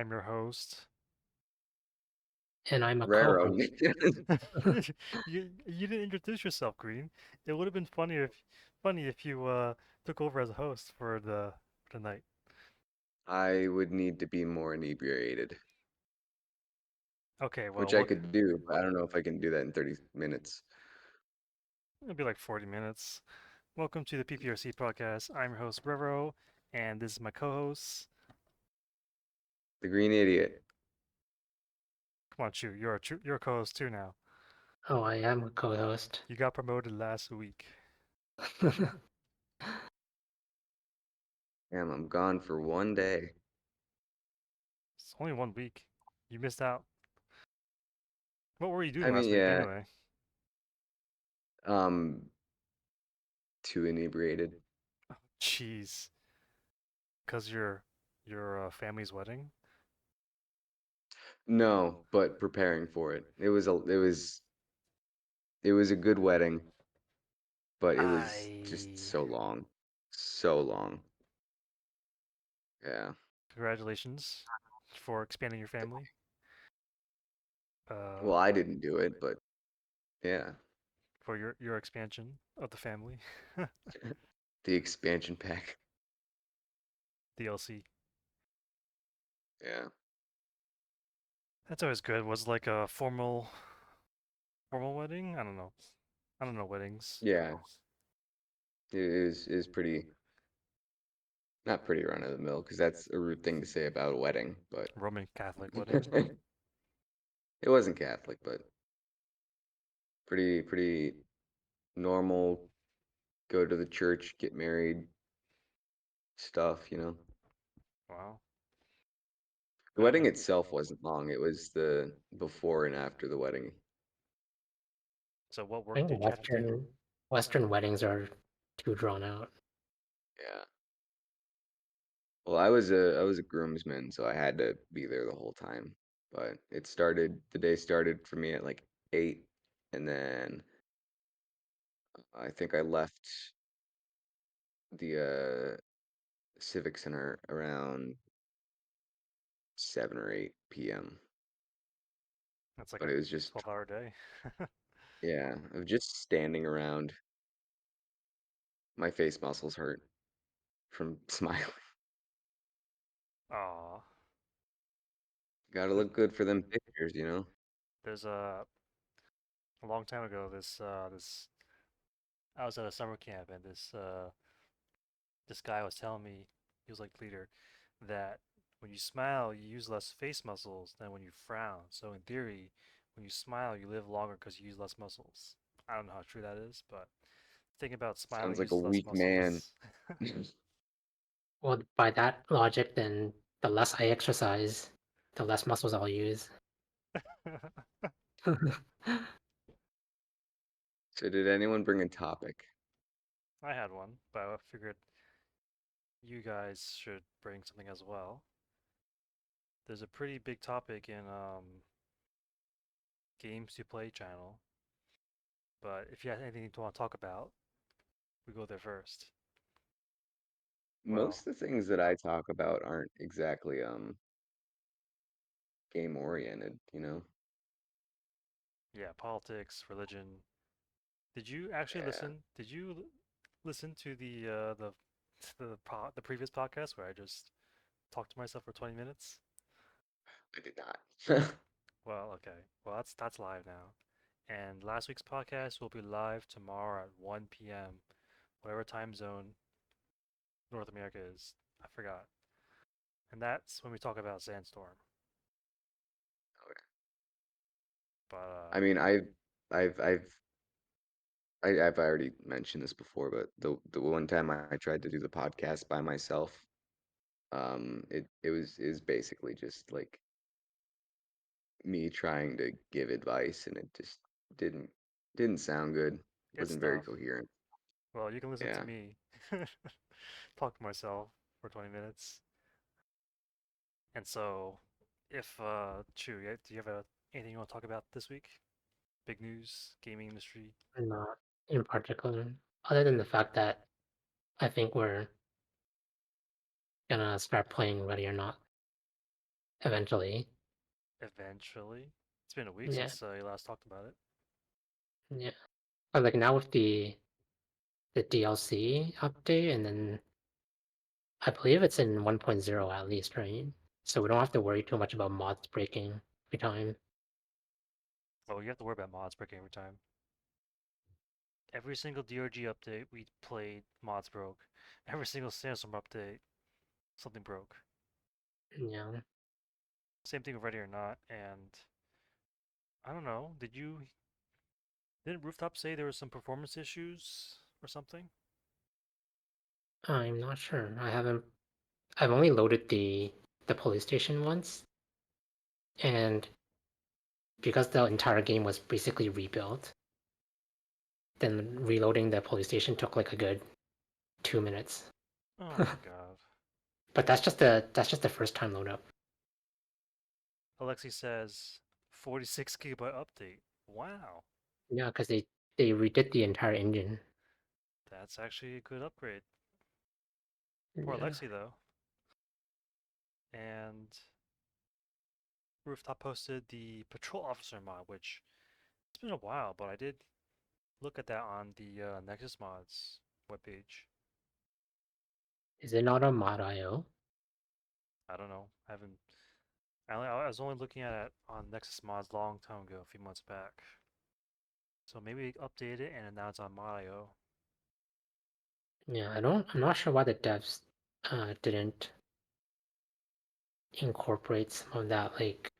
I'm your host. And I'm a Raro. co-host. You didn't introduce yourself, Green. It would have been funny if you took over as a host for the night. I would need to be more inebriated, Okay, well which I look, could do, but I don't know if I can do that in 30 minutes. it'll be like 40 minutes. Welcome to the PPRC podcast. I'm your host Rivero, and this is my co-host. The Green Idiot. Come on, Chu, you're a co-host too now. Oh, I am a co-host. You got promoted last week. Damn, I'm gone for one day. It's only 1 week. You missed out. What were you doing I mean, last week yeah, anyway? um, too inebriated. Jeez, cause your family's wedding. No, but preparing for it. It was a good wedding, but it was just I so long. So long. Yeah. Congratulations for expanding your family. Uh, Well, I didn't do it, but yeah. for your expansion of the family. The expansion pack. DLC. Yeah. That's always good. Was it like a formal wedding? I don't know. I don't know weddings. Yeah. It is pretty not pretty run of the mill because that's a rude thing to say about a wedding, but Roman Catholic wedding. it wasn't Catholic, but pretty normal. Go to the church, get married, stuff. Wow. The I wedding mean, itself wasn't long. It was the before and after the wedding. so what I work think did you have to do? Western weddings are too drawn out. Yeah. Well, I was a groomsman, so I had to be there the whole time. But the day started for me at like 8, and then I think I left the Civic Center around 7 or 8 p.m. That's like But a it was just, 12-hour day. yeah, of just standing around. My face muscles hurt from smiling. Aw. Gotta Th- look good for them pictures. There's a long time ago. This I was at a summer camp, and this guy was telling me, he was like leader, that when you smile, you use less face muscles than when you frown. So in theory, when you smile, you live longer because you use less muscles. I don't know how true that is, but thinking about Sounds smiling like a uses less weak man. muscles. Well, by that logic, then the less I exercise, the less muscles I'll use. So did anyone bring a topic? I had one, but I figured you guys should bring something as well. There's a pretty big topic in games to play channel, but if you have anything to want to talk about, we go there first. Most Well, of the things that I talk about aren't exactly game oriented. yeah, politics, religion. Did you actually Yeah, listen? Did you listen to the previous podcast where I just talked to myself for 20 minutes? I did not. Well, okay. Well, that's live now. And last week's podcast will be live tomorrow at 1 p.m. whatever time zone North America is. I forgot. And that's when we talk about Sandstorm. Okay. But I mean, I've I've I've already mentioned this before, but the one time I tried to do the podcast by myself, it is basically just like me trying to give advice, and it just didn't didn't sound good. it's Wasn't very tough. coherent. Well, you can listen to Yeah. me talk to myself for 20 minutes. And so, if Chu, do you have anything you want to talk about this week? Big news, gaming industry. Not in particular, other than the fact that I think we're gonna start playing Ready or Not. eventually. Eventually. It's been a week Yeah, since you last talked about it. yeah. But like now with the DLC update, and then I believe it's in 1.0 at least, right? So we don't have to worry too much about mods breaking every time. Oh, you have to worry about mods breaking every time. Every single DRG update we played, mods broke. Every single Sandstorm update, something broke. Yeah. Same thing with Ready or Not, and I don't know. Didn't Rooftop say there was some performance issues or something? I'm not sure. I've only loaded the police station once, and because the entire game was basically rebuilt, then reloading the police station took like a good 2 minutes. Oh my god. But that's just the first time load up. Alexi says 46 gigabyte update. Wow. Yeah, because they redid the entire engine. That's actually a good upgrade. Poor Yeah. Alexi though. And Rooftop posted the patrol officer mod, which it's been a while, but I did look at that on the Nexus mods webpage. Is it not on mod.io? I don't know. I was only looking at it on Nexus mods long time ago, a few months back. So maybe update it and now it's on mod.io. Yeah, I'm not sure why the devs didn't incorporate some of that like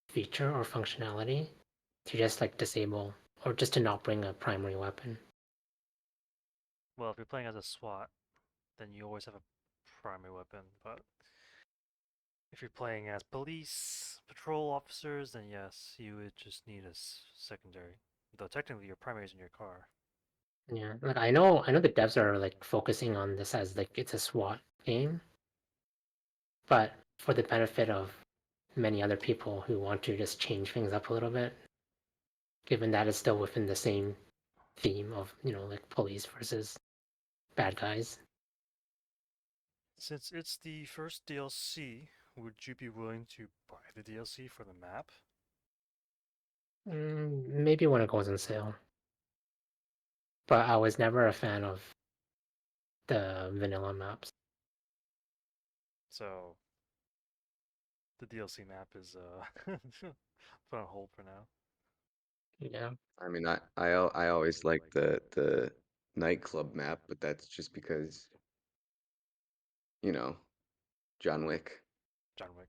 feature or functionality to just like disable or just to not bring a primary weapon. Well, if you're playing as a SWAT, then you always have a primary weapon, but if you're playing as police, patrol officers, then yes, you would just need a secondary. Though technically your primary is in your car. Yeah, like I know the devs are like focusing on this as like it's a SWAT game, but for the benefit of many other people who want to just change things up a little bit, given that it's still within the same theme of, like police versus bad guys. Since it's the first DLC, would you be willing to buy the DLC for the map? Maybe when it goes on sale. But I was never a fan of the vanilla maps. So the DLC map is put on hold for now. Yeah. I mean, I always like the nightclub map, but that's just because, you know, John Wick John Wick.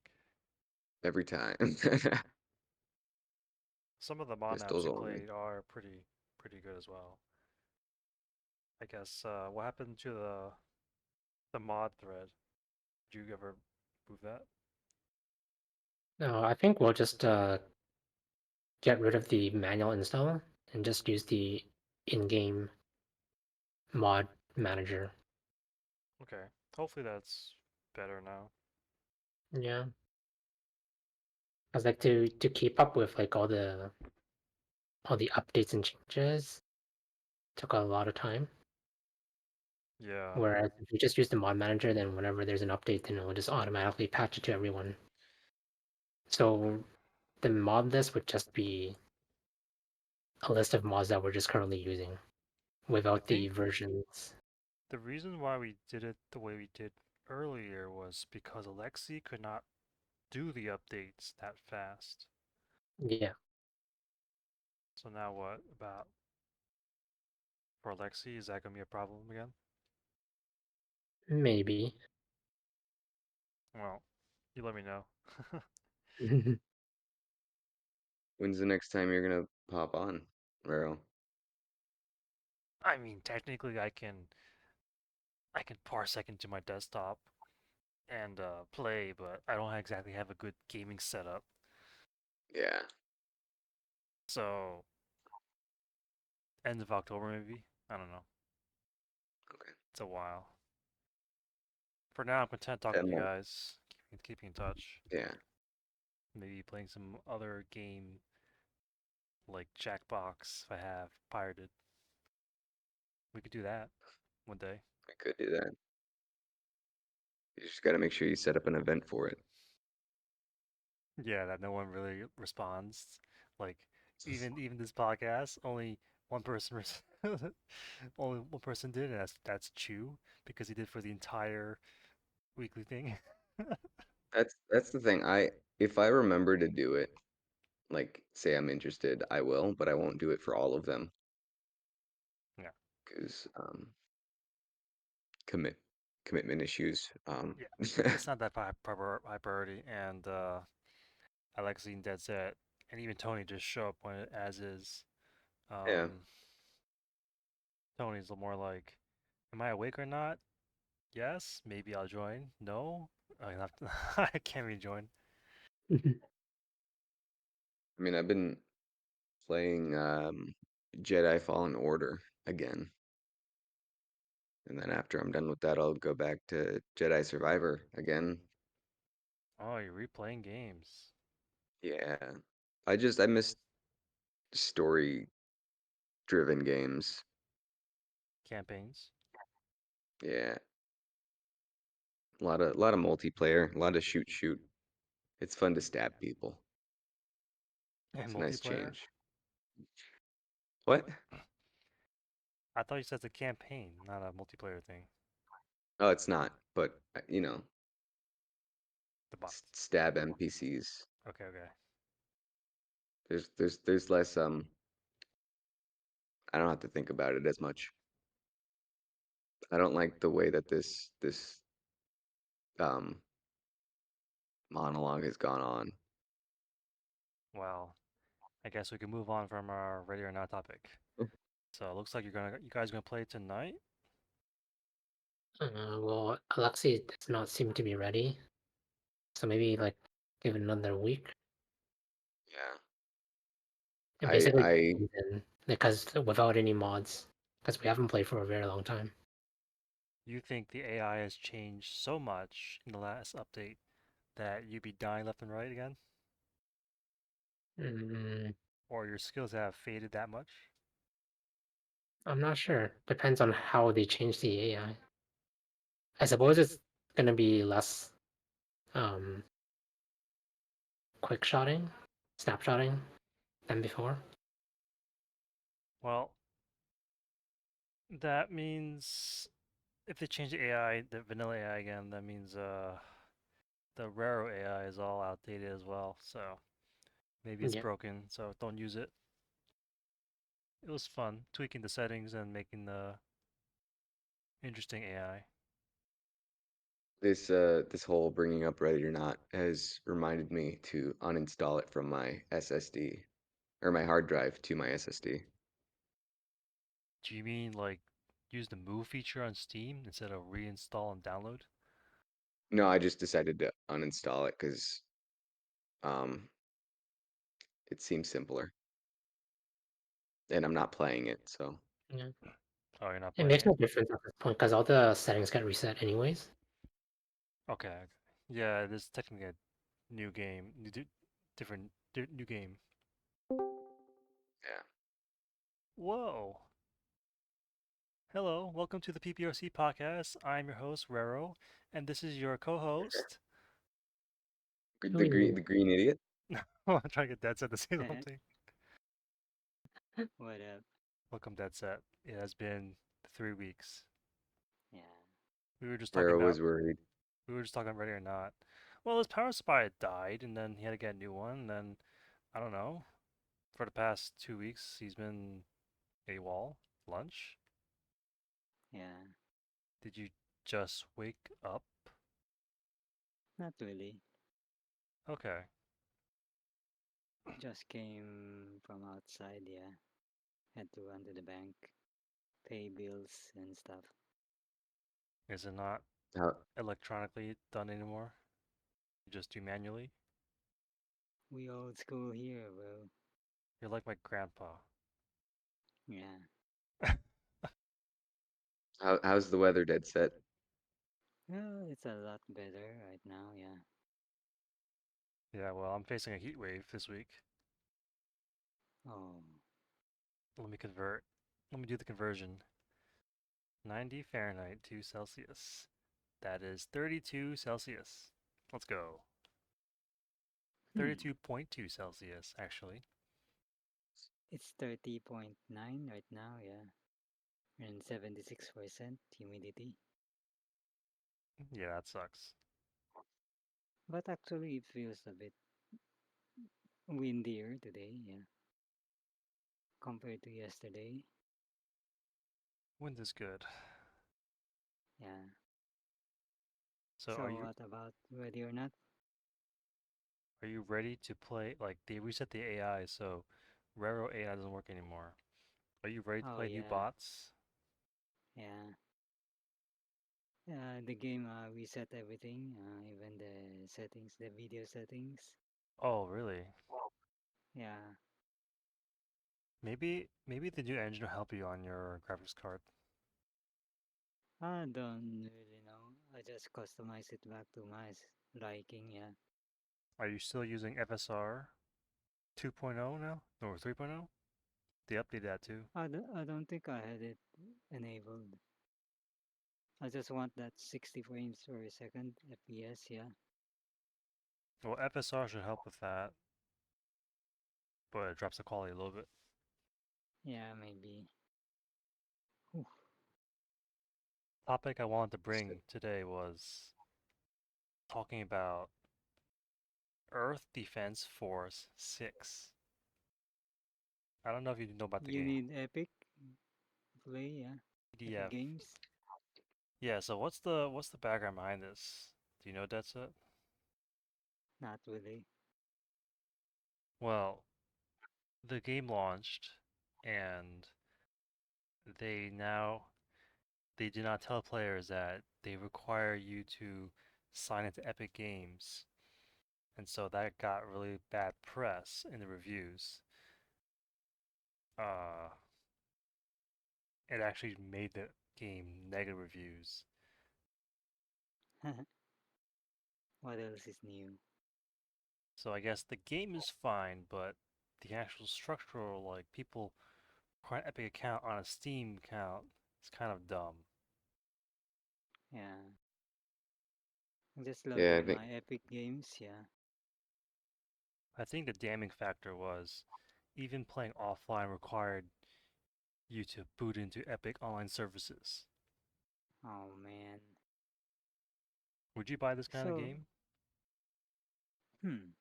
every time. Some of the mod maps Pistols we only. played are pretty good as well. I guess what happened to the mod thread? Did you ever move that? No, I think we'll just get rid of the manual install and just use the in-game mod manager. Okay. Hopefully that's better now. Yeah. I was like to keep up with like all the updates and changes took a lot of time. Yeah. Whereas if you just use the mod manager, then whenever there's an update, then it'll just automatically patch it to everyone. So the mod list would just be a list of mods that we're just currently using I without the think versions. the reason why we did it the way we did earlier was because Alexi could not do the updates that fast. Yeah, So now what about for Alexi? Is that gonna be a problem again? maybe. Well, you let me know. When's the next time you're gonna pop on, Raro? I mean, technically, I can parsec into my desktop and play, but I don't exactly have a good gaming setup. Yeah. So end of October maybe. I don't know. Okay. It's a while. For now, I'm content talking to Ten you more. guys, keeping in touch. Yeah. Maybe playing some other game like Jackbox if I have pirated. We could do that one day. I could do that. You just gotta make sure you set up an event for it. Yeah, that no one really responds. Like even this podcast, only one person only one person did, and that's Chu because he did for the entire weekly thing. That's the thing. If I remember to do it, like say I'm interested, I will, but I won't do it for all of them Yeah, because commit commitment issues. yeah. It's not that high priority, and I like seeing Dead Set, and even Tony just show up when as is. Yeah. Um, Tony's more like, "Am I awake or not? Yes, maybe I'll join. No, I have to. I can't rejoin." I mean, I've been playing Jedi Fallen Order again, and then after I'm done with that, I'll go back to Jedi Survivor again. Oh, you're replaying games, Yeah. I miss story-driven games. campaigns, Yeah. A lot of multiplayer, a lot of shoot. It's fun to stab people. and It's a nice multiplayer. change. What? I thought you said it's a campaign, not a multiplayer thing. Oh, it's not, but The bots. stab NPCs. Okay, okay. There's less I don't have to think about it as much. I don't like the way that this um monologue has gone on. Well, I guess we can move on from our ready or not topic. So it looks like you guys gonna play tonight. Well, Alexi does not seem to be ready, so maybe like give it another week. Yeah. And I basically, I then because without any mods, because we haven't played for a very long time. You think the AI has changed so much in the last update that you'd be dying left and right again, Mm, or your skills have faded that much? I'm not sure. Depends on how they change the AI. I suppose it's gonna be less um quick shotting, snapshotting than before. Well, that means if they change the AI, the vanilla AI again, that means the Raro AI is all outdated as well. So maybe it's Yeah. broken, so don't use it. It was fun tweaking the settings and making the interesting AI. this whole bringing up Ready or Not has reminded me to uninstall it from my SSD or my hard drive to my SSD. Do you mean like use the move feature on Steam instead of reinstall and download? No, I just decided to uninstall it because um it seems simpler and I'm not playing it, so Yeah. Oh, you're not It playing makes it? no difference at this point because all the settings get reset anyways. Okay, okay. Yeah, this is technically a new game, different, new game. yeah. Whoa! Hello, welcome to the PPRC podcast. I'm your host, Rero, and this is your co-host. Chewy. The green idiot. I'm trying to get Dead Set to say something. What up? Welcome, Dead Set. It has been 3 weeks. Yeah. We were just talking Raro about was worried. we were just talking Ready or Not. Well, his power supply had died, and then he had to get a new one. And then I don't know. For the past 2 weeks, he's been AWOL. Lunch. Yeah. Did you just wake up? Not really. Okay. Just came from outside, yeah. Had to run to the bank, pay bills and stuff. Is it not How electronically done anymore? You just do manually? We old school here, bro. You're like my grandpa. Yeah. how's the weather, Dead Set? Well, it's a lot better right now, yeah. Yeah, well, I'm facing a heat wave this week. Oh, Let me convert. Let me do the conversion. 90 Fahrenheit to Celsius. That is 32 Celsius. Let's go. Hmm. 32.2 Celsius, actually. It's 30.9 right now, yeah. And 76% humidity. Yeah, that sucks. But actually, it feels a bit windier today, yeah, compared to yesterday. Wind is good. Yeah. So So what about ready or not? are you ready to play? Like they reset the AI, so Railroad AI doesn't work anymore. Are you ready to Oh play new yeah, bots? yeah. The game reset everything, even the settings, the video settings. Oh, really? Yeah. Maybe the new engine will help you on your graphics card. I don't really know. I just customize it back to my liking, yeah. Are you still using FSR 2.0 now? Or 3.0? They updated that too. I don't think I had it enabled. I just want that 60 frames per second FPS, yeah. Well, FSR should help with that, but it drops the quality a little bit. Yeah, maybe. Whew. Topic I wanted to bring today was talking about Earth Defense Force 6. I don't know if you know about the You game. need Epic Play, yeah. Epic EDF. Games? Yeah, so what's the background behind this? Do you know Detset? Not really. Well, the game launched and they now they do not tell players that they require you to sign into Epic Games. And so that got really bad press in the reviews. Uh, it actually made the game negative reviews. What else is new? So I guess the game is fine, but the actual structural, like people require an Epic account on a Steam account, is kind of dumb. Yeah. I just Yeah, loaded I think my Epic Games, yeah. I think the damning factor was even playing offline required you to boot into Epic online services. Oh man. Would you buy this kind of So, game? hmm.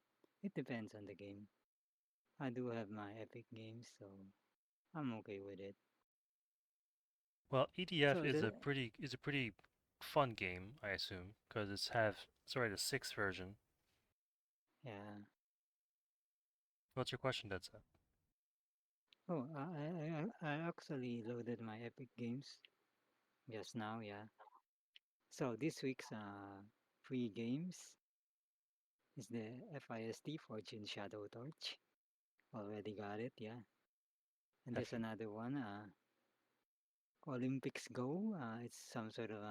It depends on the game. I do have my Epic Games, so I'm okay with it. Well, EDF So the is a pretty fun game, I assume, because it's already the sixth version. yeah. What's your question, Deadset? Oh, I actually loaded my Epic Games just now, yeah. So this week's free games is the FIST Fortune Shadow Torch. Already got it, yeah. And there's F another one, Olympics Go. It's some sort of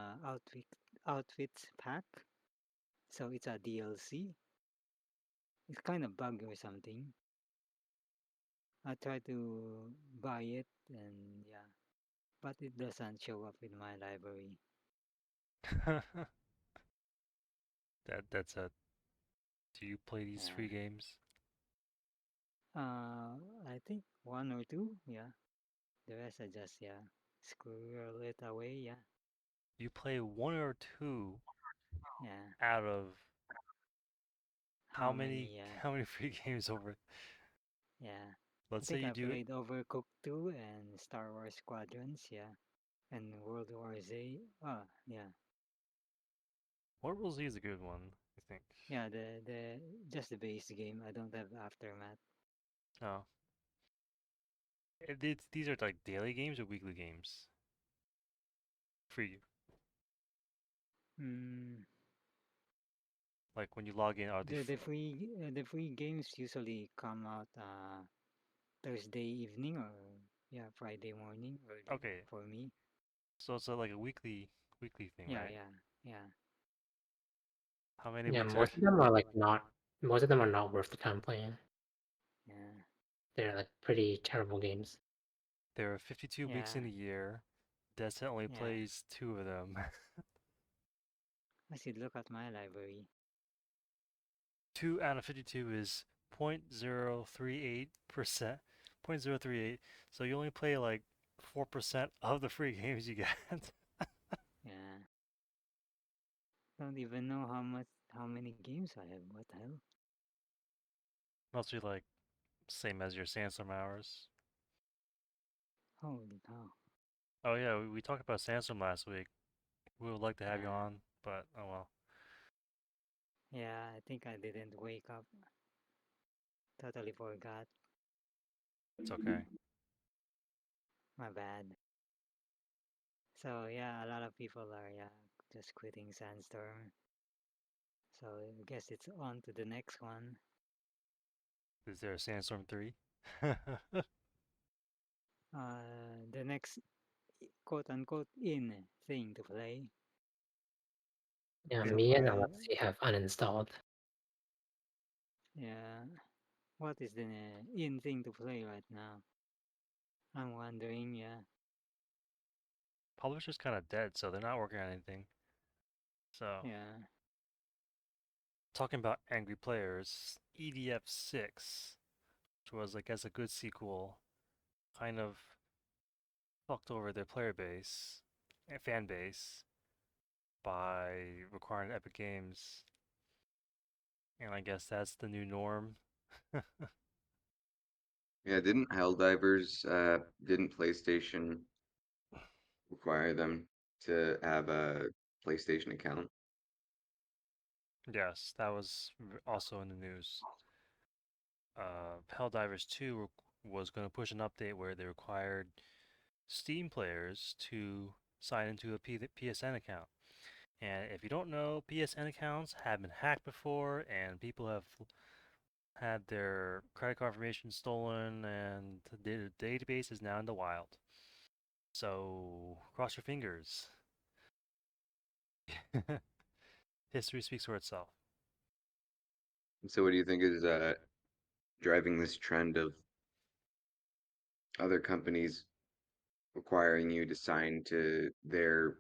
outfits pack. So it's a DLC. It's kind of bug or something. I tried to buy it and yeah, but it doesn't show up in my library. that's a. Do you play these free Yeah. games? I think one or two, yeah. The rest I just yeah squirrel it away, yeah. You play one or two Yeah. out of How many, yeah. how many free games over? Yeah. I Let's say think you I do. played Overcooked 2 and Star Wars Squadrons, yeah. And World War Z. Oh, yeah. World War Z is a good one, I think. Yeah, the just the base game. I don't have Aftermath. Oh, these are like daily games or weekly games for you. Hmm. Like when you log in, are they? The free games usually come out Thursday evening or yeah Friday morning early Okay, for me. so it's like a weekly thing, Yeah, right? yeah, yeah, How many Yeah, weeks are? most of them are like not. Most of them are not worth the time playing. yeah, They're like pretty terrible games. There are 52 weeks yeah, in a year. Destin only yeah. plays two of them. I should look at my library. 2 out of 52 is 0.038%. 0.038. So you only play like 4% of the free games you get. Yeah. Don't even know how many games I have. What the hell? Must be like same as your Sandstorm hours. Holy cow. Oh yeah, we talked about Sandstorm last week. We would like to have you Yeah. on, but oh well. Yeah, I think I didn't wake up. Totally forgot. It's okay. My bad. So yeah, a lot of people are just quitting Sandstorm. So I guess it's on to the next one. Is there a Sandstorm 3? The next quote unquote in thing to play. Yeah, So me and far, Alexi have uninstalled. yeah. What is the in thing to play right now? I'm wondering, yeah. Publisher's kind of dead, so they're not working on anything. So, Yeah. talking about angry players, EDF 6, which was, I guess, a good sequel, kind of fucked over their player base and fan base by requiring Epic Games. And I guess that's the new norm. Yeah, didn't Helldivers, didn't PlayStation require them to have a PlayStation account? Yes, that was also in the news. Helldivers 2 was going to push an update where they required Steam players to sign into a PSN account. And if you don't know, PSN accounts have been hacked before, and people have had their credit card information stolen, and the database is now in the wild. So cross your fingers. History speaks for itself. So what do you think is driving this trend of other companies requiring you to sign to their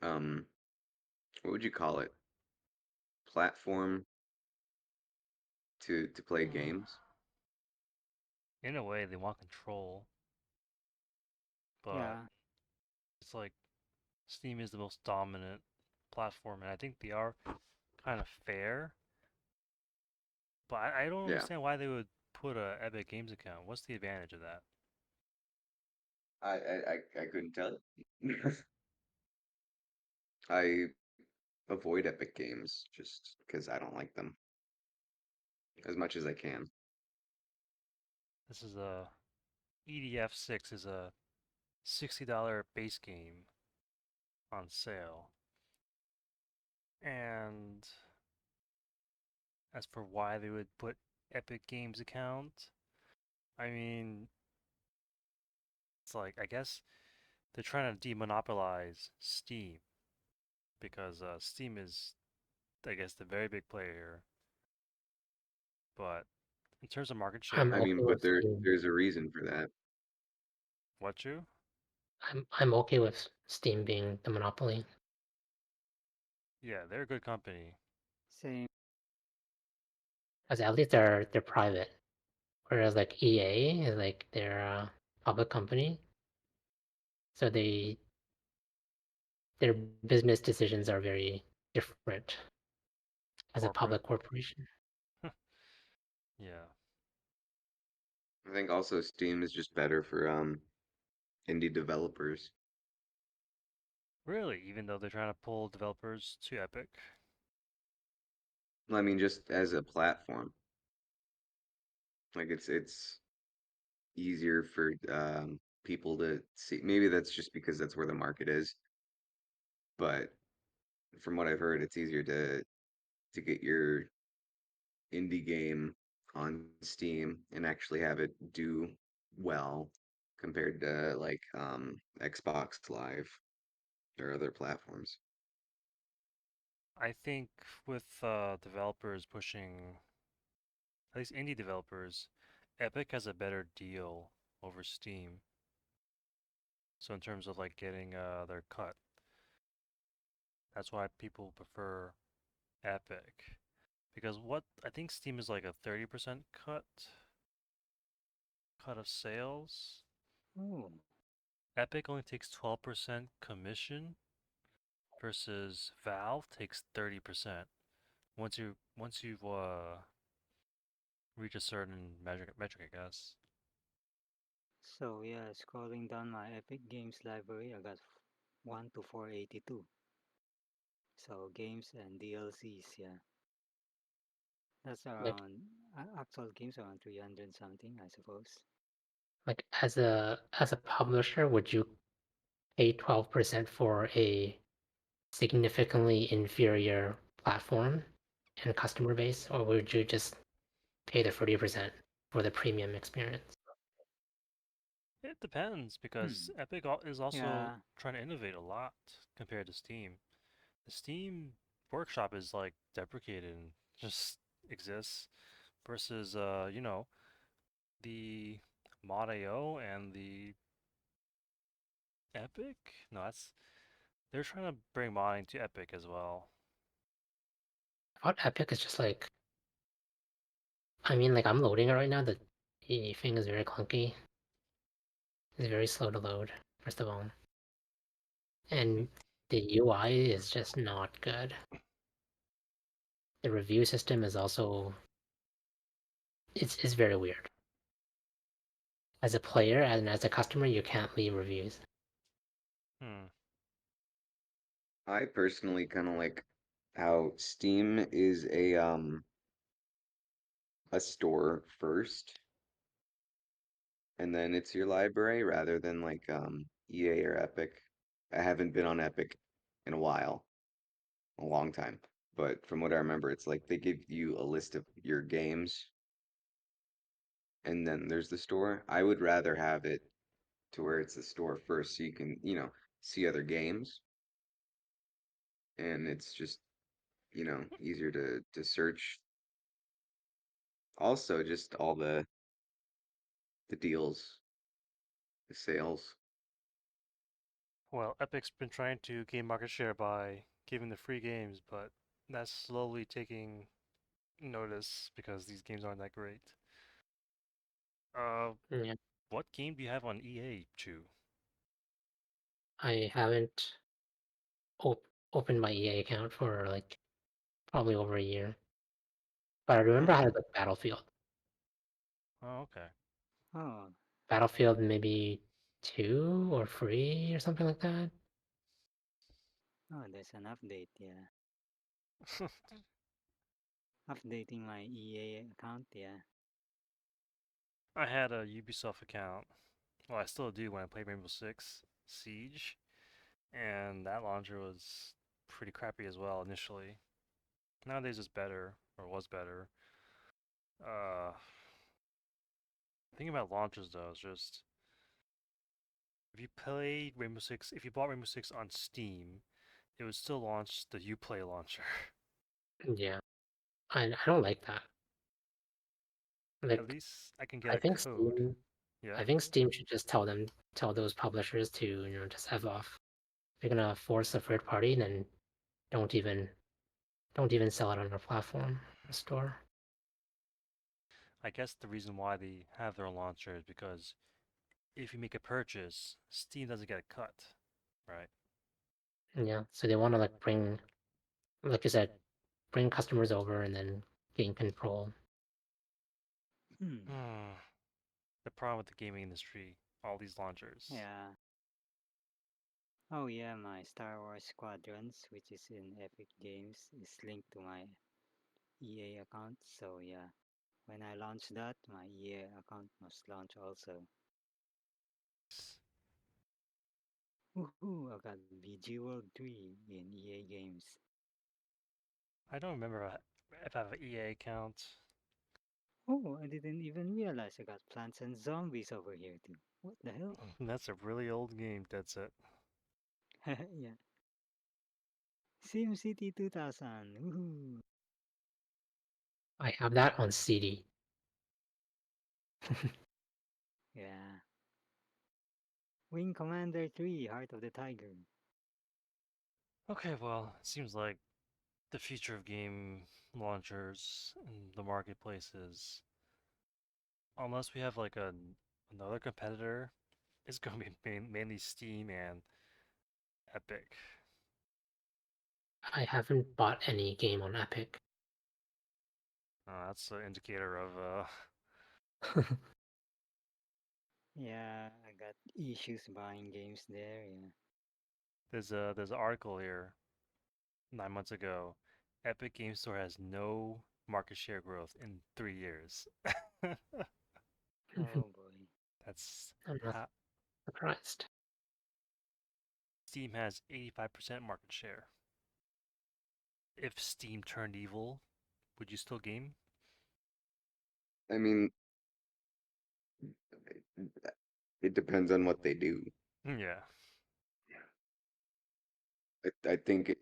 um what would you call it? Platform to play games? In a way, they want control, but Yeah. it's like Steam is the most dominant platform, and I think they are kind of fair. But I don't Yeah. understand why they would put a Epic Games account. What's the advantage of that? I couldn't tell you. I avoid Epic Games just because I don't like them as much as I can. This is a EDF 6 is a $60 base game on sale. And as for why they would put Epic Games account, I mean, it's like I guess they're trying to demonopolize Steam because Steam is, I guess, the very big player here. But in terms of market I'm I share, okay mean, but with Steam. there's a reason for that. what you? I'm okay with Steam being the monopoly. Yeah, they're a good company. Same. Because at least they're private. Whereas like EA is like they're a public company. So their business decisions are very different as a Corporate. public corporation. Yeah. I think also Steam is just better for indie developers. Really, even though they're trying to pull developers to Epic. I mean, just as a platform, like it's easier for people to see. Maybe that's just because that's where the market is, but from what I've heard, it's easier to get your indie game on Steam and actually have it do well compared to like Xbox Live or other platforms. I think with developers pushing, at least indie developers, Epic has a better deal over Steam. So in terms of like getting their cut, that's why people prefer Epic. Because what I think Steam is like a 30% cut of sales. Oh, Epic only takes 12% commission versus Valve takes 30%. Once you've reach a certain metric, I guess. so yeah, scrolling down my Epic Games library, I got 1 to 482. So games and DLCs, yeah. That's Like around actual games around 300 something, I suppose. like as a publisher, would you pay 12% for a significantly inferior platform and customer base, or would you just pay the 30% for the premium experience? It depends because Hmm. Epic is also Yeah. trying to innovate a lot compared to Steam. The Steam Workshop is like deprecated and just exists versus the Mod.io and the Epic. No, they're trying to bring modding to Epic as well. I thought Epic is just like, I mean, like I'm loading it right now. The thing is very clunky. It's very slow to load, first of all. And the UI is just not good. The review system is also it's very weird. As a player and as a customer, you can't leave reviews. Hmm. I personally kind of like how Steam is a store first, and then it's your library rather than like EA or Epic. I haven't been on Epic in a while, a long time, but from what I remember, it's like they give you a list of your games, and then there's the store. I would rather have it to where it's the store first, so you can, see other games, and it's just, easier to search. Also, just all the deals, the sales. Well, Epic's been trying to gain market share by giving the free games, but that's slowly taking notice because these games aren't that great. Uh, Yeah, what game do you have on EA, Chew? I haven't op opened my EA account for like probably over a year. But I remember I Huh. had like Battlefield. Oh, okay. Oh. Battlefield maybe 2 or 3 or something like that. Oh, there's an update, yeah. Updating my EA account, yeah. I had a Ubisoft account. Well, I still do when I play Rainbow Six Siege, and that launcher was pretty crappy as well initially. Nowadays it's better, or was better. Uh, Thing about launchers though is just if you bought Rainbow Six on Steam, it would still launch the Uplay launcher. Yeah, I don't like that. At Like least I can get I a think code. Steam Yeah. I think Steam should just tell those publishers to, just F off. If you're gonna force a third party, then don't even don't even sell it on our platform or store. I guess the reason why they have their own launcher is because if you make a purchase, Steam doesn't get a cut, right? Yeah, so they want to like bring, like you said, bring customers over and then gain control. Hmm. The problem with the gaming industry, all these launchers. Yeah. Oh yeah, my Star Wars Squadrons, which is in Epic Games, is linked to my EA account. So yeah, when I launch that, my EA account must launch also. Woohoo! I got VG World 3 in EA Games. I don't remember if I have an EA account. Oh, I didn't even realize I got Plants and Zombies over here too. What the hell? That's a really old game, that's it. Yeah. SimCity 2000. Woohoo! I have that on CD. Yeah. Wing Commander 3, Heart of the Tiger. Okay, well, it seems like the future of game launchers and the marketplaces, unless we have like another competitor, it's going to be mainly Steam and Epic. I haven't bought any game on Epic. That's an indicator of Yeah, I got issues buying games there. Yeah. there's an article here 9 months ago. Epic Game Store has no market share growth in 3 years. Oh boy. That's I'm not ha surprised. Steam has 85% market share. If Steam turned evil, would you still game? I mean, it depends on what they do. Yeah. I think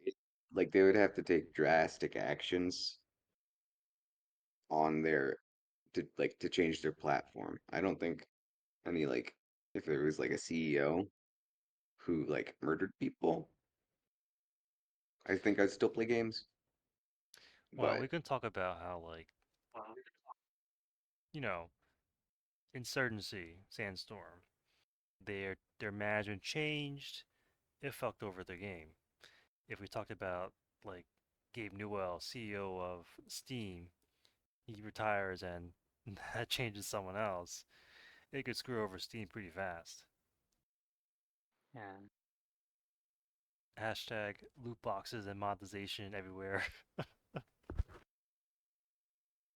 like they would have to take drastic actions on their to change their platform. I don't think any like if there was like a CEO who like murdered people, I think I'd still play games. Well, we But can talk about how like, you know, Insurgency, Sandstorm, their management changed, it fucked over their game. If we talked about like Gabe Newell, CEO of Steam, he retires and that changes someone else, it could screw over Steam pretty fast. Yeah. Hashtag loot boxes and monetization everywhere.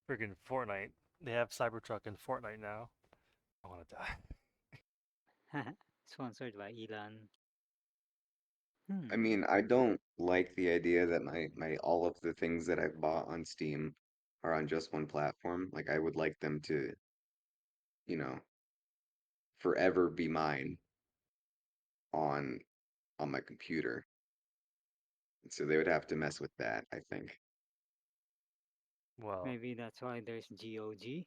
Friggin' Fortnite. They have Cybertruck in Fortnite now. I wanna die. Sponsored by Elon. I Hmm. mean, I don't like the idea that my all of the things that I've bought on Steam are on just one platform. Like I would like them to, you know, forever be mine on on my computer. So they would have to mess with that, I think. Well, Maybe that's why there's GOG.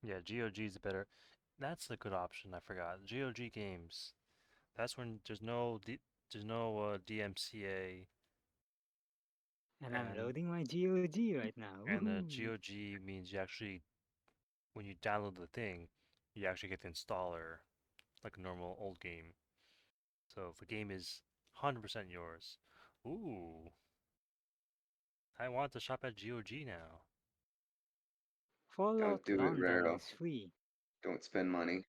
yeah, GOG is better. That's a good option. I forgot. GOG games. That's when there's no DMCA And I'm and loading my GOG right now. Woohoo! GOG means you actually when you download the thing, you actually get the installer like a normal old game. So the game is 100% yours. Ooh, I want to shop at GOG now. Don't Fallout do it, London Raro. is free. Don't spend money.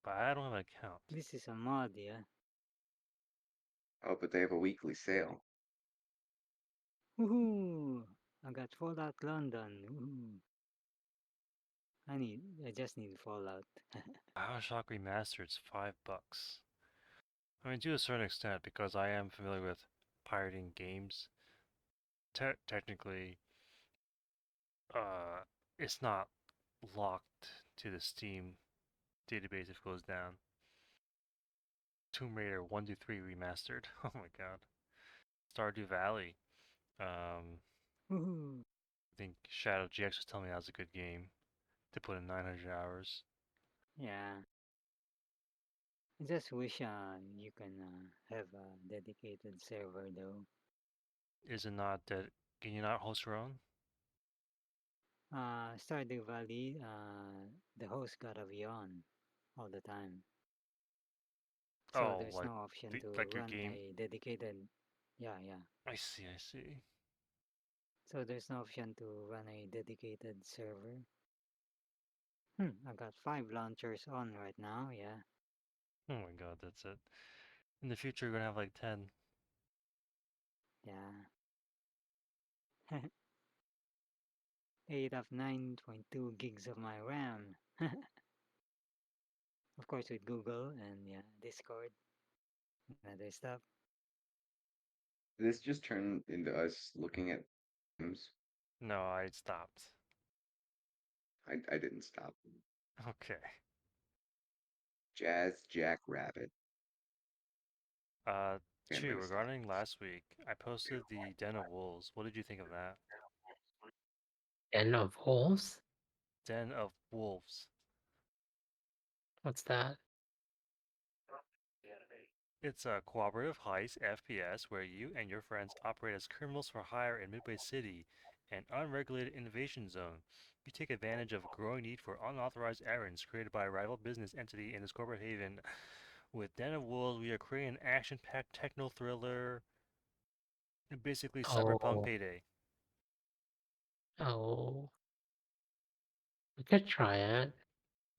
But I don't have an account. This is a mod, yeah. Oh, but they have a weekly sale. Woohoo! I got Fallout London. Woohoo! I just need Fallout. BioShock Remastered's $5. I mean, to a certain extent, because I am familiar with pirating games. Technically, uh, it's not locked to the Steam database if it goes down. Tomb Raider 1 to 3 remastered. Oh my god. Stardew Valley. Woohoo! I think Shadow GX was telling me that was a good game to put in 900 hours. Yeah. I just wish you can have a dedicated server though. Is it not that? Can you not host your own? Stardew Valley, the host gotta be on all the time. So Oh, there's no option to like your run game. a dedicated. Yeah, yeah. I see, I see. So there's no option to run a dedicated server. I got 5 launchers on right now, yeah. Oh my god, that's it. In the future, we're gonna have like 10. Yeah. 8 of 9.2 gigs of my RAM. Of course with Google and yeah, Discord and other stuff. This just turned into us looking at games. No, I stopped. I didn't stop. Okay. Jazz Jackrabbit. Uh, Okay, I'm Chew, gonna stop. regarding last week, I posted the Den of Wolves. What did you think of that? Den of Wolves? Den of Wolves. What's that? It's a cooperative heist FPS where you and your friends operate as criminals for hire in Midway City, an unregulated innovation zone. You take advantage of a growing need for unauthorized errands created by a rival business entity in this corporate haven. With Den of Wolves, we are creating an action-packed techno thriller, basically cyberpunk Oh, payday. oh, we could try it.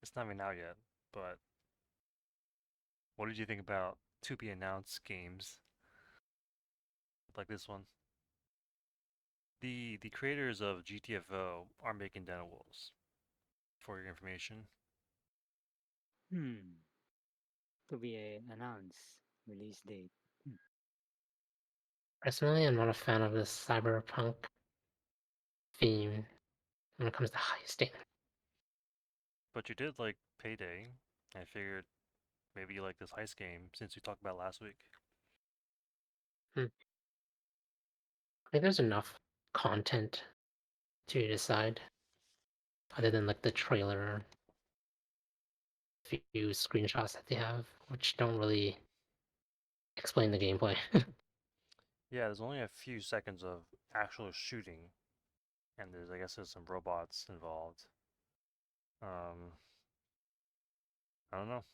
It's not even out yet, but what did you think about to be announced games like this one? The creators of GTFO are making Den of Wolves, for your information. Hmm. To be announced release date. Personally, I'm not a fan of this cyberpunk theme when it comes to heisting. But you did like Payday. I figured maybe you like this heist game since we talked about it last week. I think there's enough content to decide, other than like the trailer, few screenshots that they have, which don't really explain the gameplay. Yeah, there's only a few seconds of actual shooting, and I guess there's some robots involved. Um, I don't know.